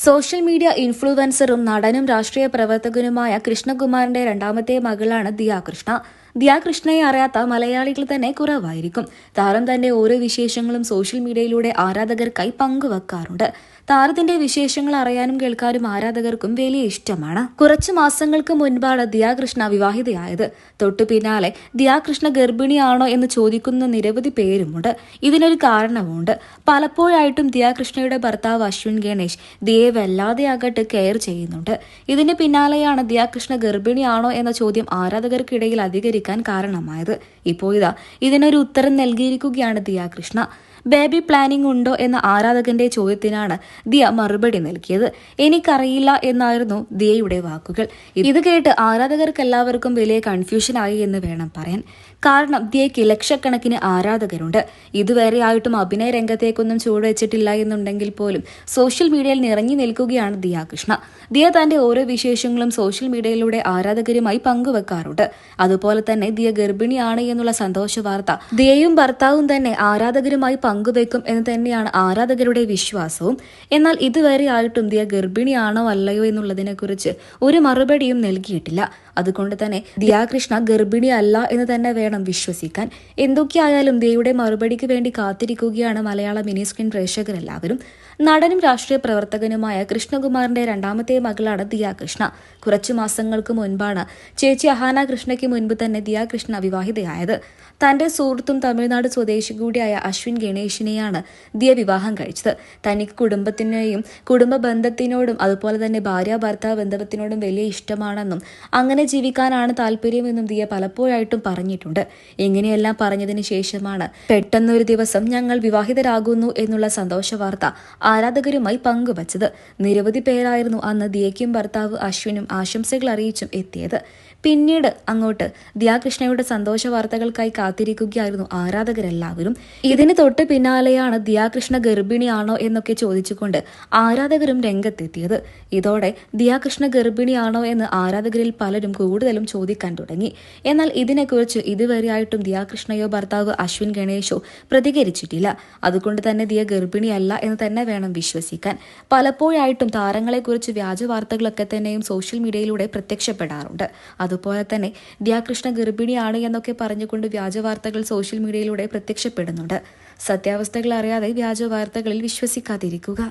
Social media ഇൻഫ്ലുവൻസറും നടനും രാഷ്ട്രീയ പ്രവർത്തകനുമായ കൃഷ്ണകുമാറിന്റെ രണ്ടാമത്തെ മകളാണ് ദിയ കൃഷ്ണ. ദിയ കൃഷ്ണയെ അറിയാത്ത മലയാളികൾ തന്നെ കുറവായിരിക്കും. താരം തന്റെ ഓരോ വിശേഷങ്ങളും സോഷ്യൽ മീഡിയയിലൂടെ ആരാധകർക്കായി പങ്കുവെക്കാറുണ്ട്. താരത്തിന്റെ വിശേഷങ്ങൾ അറിയാനും കേൾക്കാനും ആരാധകർക്കും വലിയ ഇഷ്ടമാണ്. കുറച്ചു മാസങ്ങൾക്ക് മുൻപാണ് ദിയ കൃഷ്ണ വിവാഹിതയായത്. തൊട്ടു പിന്നാലെ ദിയ കൃഷ്ണ ഗർഭിണിയാണോ എന്ന് ചോദിക്കുന്ന നിരവധി പേരുമുണ്ട്. ഇതിനൊരു കാരണമുണ്ട്. പലപ്പോഴായിട്ടും ദിയ കൃഷ്ണയുടെ ഭർത്താവ് അശ്വിൻ ഗണേഷ് ദിയയെ വല്ലാതെ അങ്ങോട്ട് കെയർ ചെയ്യുന്നുണ്ട്. ഇതിന് പിന്നാലെയാണ് ദിയ കൃഷ്ണ ഗർഭിണിയാണോ എന്ന ചോദ്യം ആരാധകർക്കിടയിൽ അധികരിക്കാൻ കാരണമായത്. ഇപ്പോൾ ഇതിനൊരു ഉത്തരം നൽകിയിരിക്കുകയാണ് ദിയ കൃഷ്ണ. ബേബി പ്ലാനിംഗ് ഉണ്ടോ എന്ന ആരാധകന്റെ ചോദ്യത്തിനാണ് ദിയ മറുപടി നൽകിയത്. എനിക്കറിയില്ല എന്നായിരുന്നു ദിയയുടെ വാക്കുകൾ. ഇത് കേട്ട് ആരാധകർക്കെല്ലാവർക്കും വലിയ കൺഫ്യൂഷനായി എന്ന് വേണം പറയാൻ. കാരണം ദിയയ്ക്ക് ലക്ഷക്കണക്കിന് ആരാധകരുണ്ട്. ഇതുവരെയായിട്ടും അഭിനയ രംഗത്തേക്കൊന്നും ചുവടുവെച്ചിട്ടില്ല എന്നുണ്ടെങ്കിൽ പോലും സോഷ്യൽ മീഡിയയിൽ നിറഞ്ഞു നിൽക്കുകയാണ് ദിയ കൃഷ്ണ. ദിയ തന്റെ ഓരോ വിശേഷങ്ങളും സോഷ്യൽ മീഡിയയിലൂടെ ആരാധകരുമായി പങ്കുവെക്കാറുണ്ട്. അതുപോലെ തന്നെ ദിയ ഗർഭിണിയാണ് എന്നുള്ള സന്തോഷ വാർത്ത ദിയയും ഭർത്താവും തന്നെ ആരാധകരുമായി പങ്കുവെക്കും എന്ന് തന്നെയാണ് ആരാധകരുടെ വിശ്വാസവും. എന്നാൽ ഇതുവരെ ആയിട്ടും ദിയ ഗർഭിണിയാണോ അല്ലയോ എന്നുള്ളതിനെക്കുറിച്ച് ഒരു മറുപടിയും നൽകിയിട്ടില്ല. അതുകൊണ്ട് തന്നെ ദിയ കൃഷ്ണ ഗർഭിണിയല്ല എന്ന് തന്നെ വേണം വിശ്വസിക്കാൻ. എന്തൊക്കെയായാലും ദിയയുടെ മറുപടിക്ക് വേണ്ടി കാത്തിരിക്കുകയാണ് മലയാള മിനി സ്ക്രീൻ പ്രേക്ഷകരെല്ലാവരും. നടനും രാഷ്ട്രീയ പ്രവർത്തകനുമായ കൃഷ്ണകുമാറിന്റെ രണ്ടാമത്തെ മകളാണ് ദിയ കൃഷ്ണ. കുറച്ചു മാസങ്ങൾക്ക് മുൻപാണ് ചേച്ചി അഹാന കൃഷ്ണയ്ക്ക് മുൻപ് തന്നെ ദിയ കൃഷ്ണ വിവാഹിതയായത്. തന്റെ സുഹൃത്തും തമിഴ്നാട് സ്വദേശി കൂടിയായ അശ്വിൻ ഗണേഷിനെയാണ് ദിയ വിവാഹം കഴിച്ചത്. തനിക്ക് കുടുംബത്തിനെയും കുടുംബ ബന്ധത്തിനോടും അതുപോലെ തന്നെ ഭാര്യ ഭർത്താവ് ബന്ധത്തിനോടും വലിയ ഇഷ്ടമാണെന്നും അങ്ങനെ ജീവിക്കാനാണ് താല്പര്യമെന്നും ദിയ പലപ്പോഴായിട്ടും പറഞ്ഞിട്ടുണ്ട്. ഇങ്ങനെയെല്ലാം പറഞ്ഞതിന് ശേഷമാണ് പെട്ടെന്നൊരു ദിവസം ഞങ്ങൾ വിവാഹിതരാകുന്നു എന്നുള്ള സന്തോഷ വാർത്ത ആരാധകരുമായി പങ്കുവച്ചത്. നിരവധി പേരായിരുന്നു അന്ന് ദിയയ്ക്കും ഭർത്താവ് അശ്വിനും ആശംസകൾ അറിയിച്ചും എത്തിയത്. പിന്നീട് അങ്ങോട്ട് ദിയ കൃഷ്ണയുടെ സന്തോഷ വാർത്തകൾക്കായി കാത്തിരിക്കുകയായിരുന്നു ആരാധകരെല്ലാവരും. ഇതിന് തൊട്ട് പിന്നാലെയാണ് ദിയ കൃഷ്ണ ഗർഭിണിയാണോ എന്നൊക്കെ ചോദിച്ചുകൊണ്ട് ആരാധകരും രംഗത്തെത്തിയത്. ഇതോടെ ദിയ കൃഷ്ണ ഗർഭിണിയാണോ എന്ന് ആരാധകരിൽ പലരും കൂടുതലും ചോദിക്കാൻ തുടങ്ങി. എന്നാൽ ഇതിനെക്കുറിച്ച് ഇതുവരെയായിട്ടും ദിയ കൃഷ്ണയോ ഭർത്താവ് അശ്വിൻ ഗണേശോ പ്രതികരിച്ചിട്ടില്ല. അതുകൊണ്ട് തന്നെ ദിയ ഗർഭിണിയല്ല എന്ന് തന്നെ വേണം വിശ്വസിക്കാൻ. പലപ്പോഴായിട്ടും താരങ്ങളെക്കുറിച്ച് വ്യാജ വാർത്തകളൊക്കെ തന്നെയും സോഷ്യൽ മീഡിയയിലൂടെ പ്രത്യക്ഷപ്പെടാറുണ്ട്. അതുപോലെ തന്നെ ദിയ കൃഷ്ണ ഗർഭിണിയാണ് എന്നൊക്കെ പറഞ്ഞുകൊണ്ട് വ്യാജ വാർത്തകൾ സോഷ്യൽ മീഡിയയിലൂടെ പ്രത്യക്ഷപ്പെടുന്നുണ്ട്. സത്യാവസ്ഥകൾ അറിയാതെ വ്യാജ വാർത്തകളിൽ വിശ്വസിക്കാതിരിക്കുക.